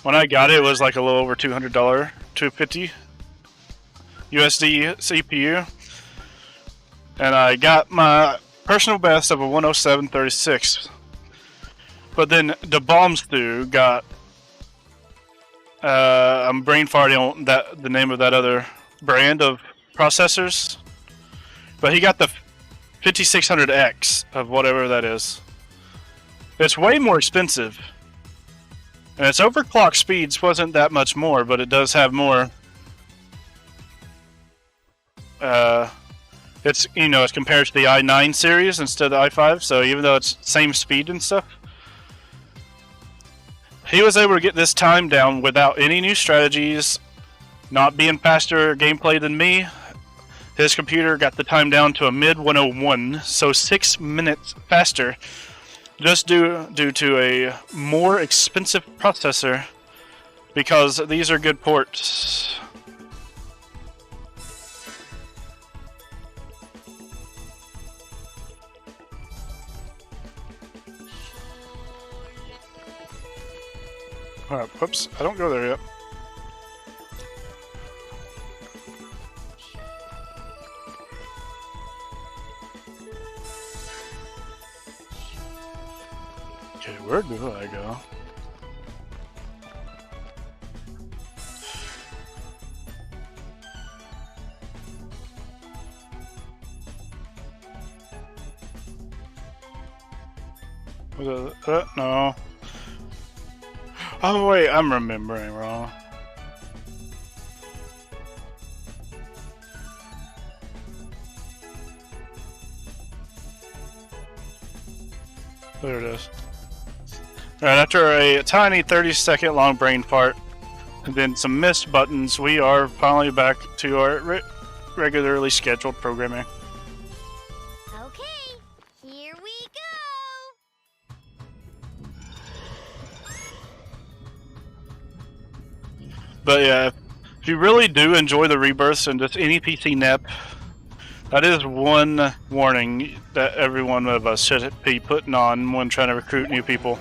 When I got it, it was like a little over $200, $250 USD CPU, and I got my personal best of a 107.36. But then the bombs through got I'm brain farting on the name of that other brand of processors, but he got the 5600X of whatever that is. It's way more expensive, and its overclock speeds wasn't that much more, but it does have more. It's, you know, it's compared to the i9 series instead of the i5, so even though it's same speed and stuff, he was able to get this time down without any new strategies, not being faster gameplay than me. His computer got the time down to a mid 101, so 6 minutes faster, just due to a more expensive processor, because these are good ports. Alright, whoops, I don't go there yet. Okay, where do I go? Was it no. Oh wait, I'm remembering wrong. There it is. Alright, after a tiny 30-second long brain fart, and then some missed buttons, we are finally back to our regularly scheduled programming. Okay, here we go. But yeah, if you really do enjoy the rebirths and just any PC NEP, that is one warning that every one of us should be putting on when trying to recruit new people.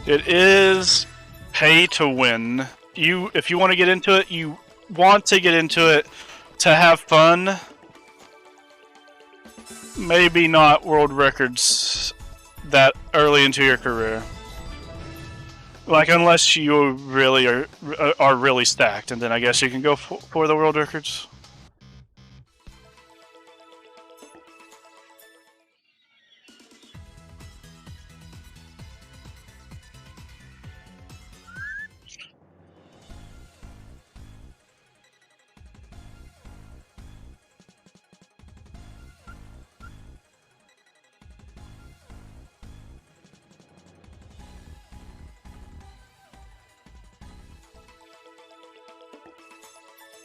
It is pay to win. If you want to get into it, you want to get into it to have fun. Maybe not world records that early into your career. Like, unless you really are really stacked, and then I guess you can go for the world records.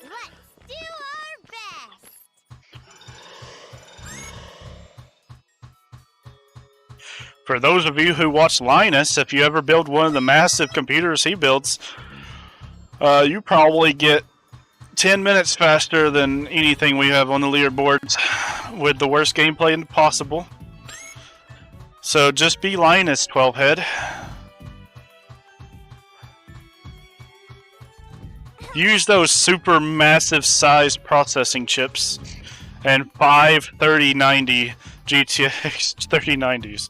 Let's do our best. For those of you who watch Linus, if you ever build one of the massive computers he builds, you probably get 10 minutes faster than anything we have on the leaderboards with the worst gameplay possible. So just be Linus, 12 head. Use those super massive size processing chips and 5 3090 GTX 3090s.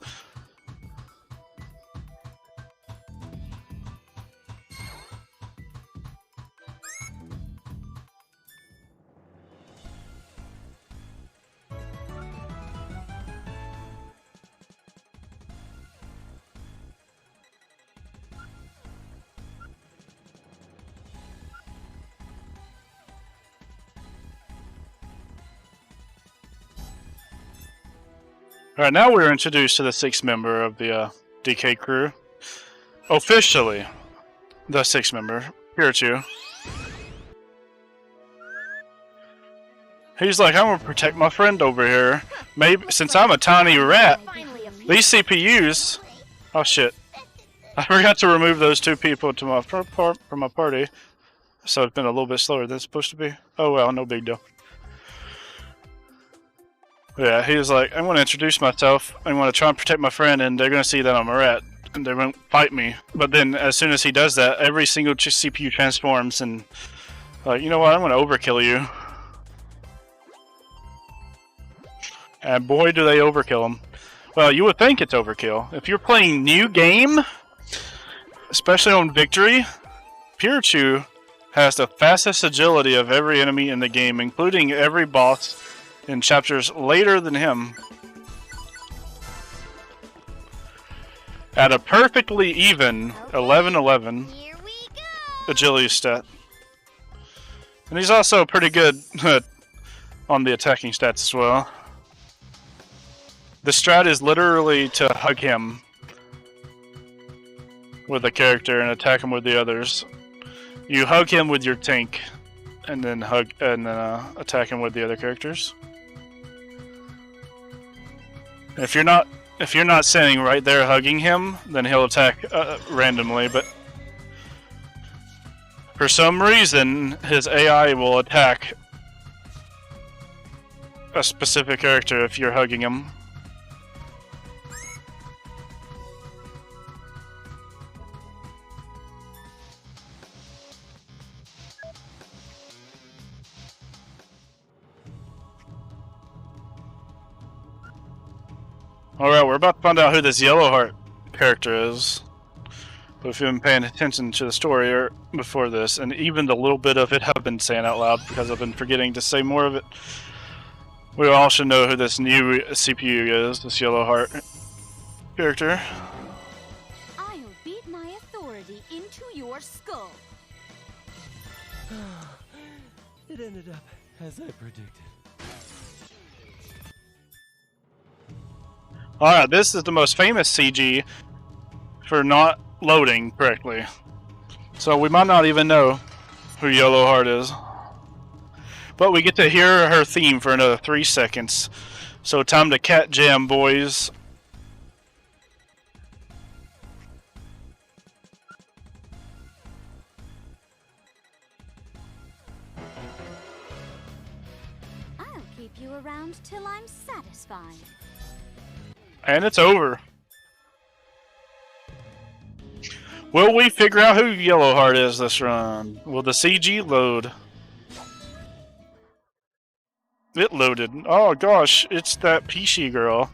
Alright, now we're introduced to the 6th member of the DK crew. Officially, the 6th member, Pirachu. He's like, I'm gonna protect my friend over here. Maybe since I'm a tiny rat, these CPUs. Oh shit! I forgot to remove those 2 people to my from my party, so it's been a little bit slower than it's supposed to be. Oh well, no big deal. Yeah, he was like, I'm going to introduce myself, I'm going to try and protect my friend, and they're going to see that I'm a rat, and they won't fight me. But then, as soon as he does that, every single CPU transforms, and like, you know what, I'm going to overkill you. And boy, do they overkill him. Well, you would think it's overkill. If you're playing new game, especially on Victory, Pirachu has the fastest agility of every enemy in the game, including every boss in chapters later than him. At a perfectly even 11-11 Here we go. agility stat. And he's also pretty good on the attacking stats as well. The strat is literally to hug him with a character and attack him with the others. You hug him with your tank and then attack him with the other characters. If you're not standing right there hugging him, then he'll attack randomly, but for some reason his AI will attack a specific character if you're hugging him. Alright, we're about to find out who this Yellowheart character is. But if you've been paying attention to the story or before this, and even the little bit of it I've been saying out loud because I've been forgetting to say more of it, we all should know who this new CPU is, this Yellowheart character. I'll beat my authority into your skull. It ended up as I predicted. Alright, this is the most famous CG for not loading correctly. So we might not even know who Yellowheart is. But we get to hear her theme for another 3 seconds. So time to cat jam, boys. I'll keep you around till I'm satisfied. And it's over. Will we figure out who Yellowheart is this run? Will the CG load? It loaded. Oh gosh, it's that Peachy girl.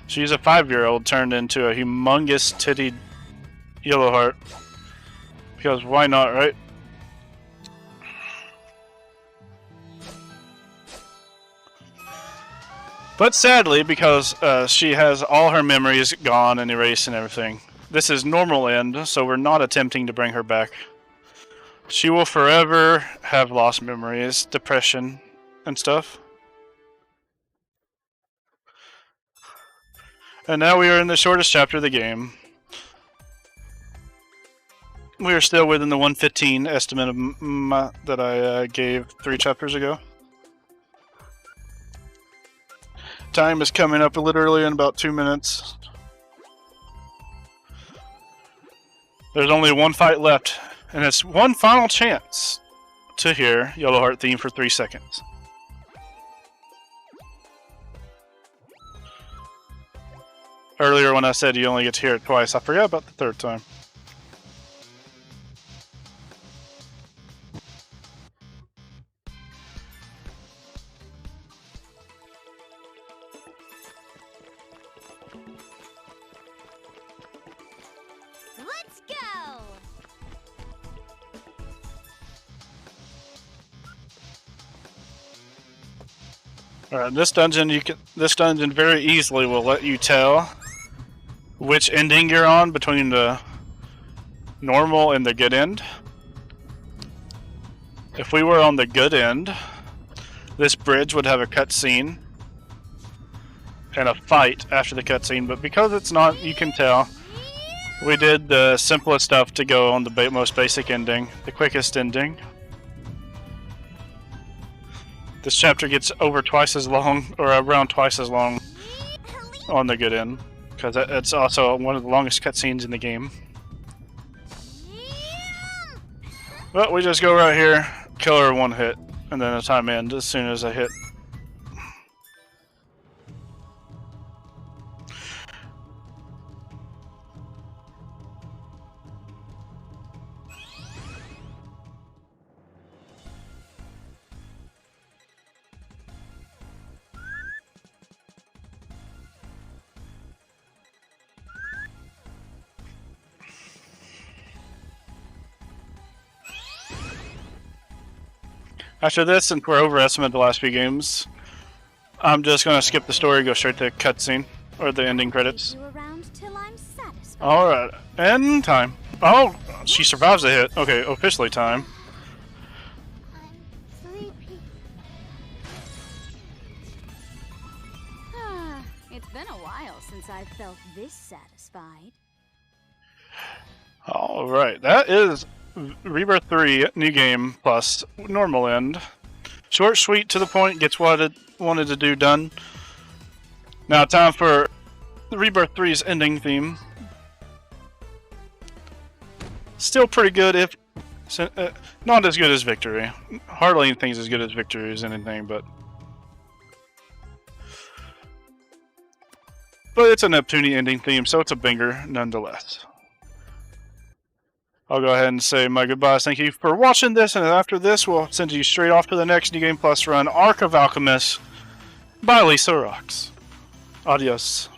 She's a 5-year-old turned into a humongous tittied Yellowheart. Because why not, right? But sadly, because she has all her memories gone and erased and everything. This is normal end, so we're not attempting to bring her back. She will forever have lost memories, depression, and stuff. And now we are in the shortest chapter of the game. we are still within the 115 estimate of that I gave 3 chapters ago. Time is coming up literally in about 2 minutes. There's only one fight left, and it's one final chance to hear Yellow Heart theme for 3 seconds. Earlier when I said you only get to hear it twice, I forgot about the 3rd time. Let's go! Alright, this dungeon very easily will let you tell which ending you're on between the normal and the good end. If we were on the good end, this bridge would have a cutscene and a fight after the cutscene, but because it's not, you can tell. We did the simplest stuff to go on the most basic ending, the quickest ending. This chapter gets over twice as long, or around twice as long on the good end, because it's also one of the longest cutscenes in the game. But we just go right here, kill her 1 hit, and then the time ends as soon as I hit. After this, since we're overestimated the last few games, I'm just going to skip the story, go straight to cutscene, or the ending credits. Alright, and time. Oh, she survives the hit. Okay, officially time. I'm sleepy. It's been a while since I've felt this satisfied. Alright, that is Rebirth 3 New Game Plus normal end. Short, sweet, to the point, gets what it wanted to do done. Now time for the Rebirth 3's ending theme. Still pretty good, if not as good as Victory. Hardly anything's as good as Victory as anything, but it's a Neptunia ending theme, so it's a banger nonetheless. I'll go ahead and say my goodbyes. Thank you for watching this, and after this, we'll send you straight off to the next New Game Plus run, Arc of Alchemist by Lisa Rocks. Adios.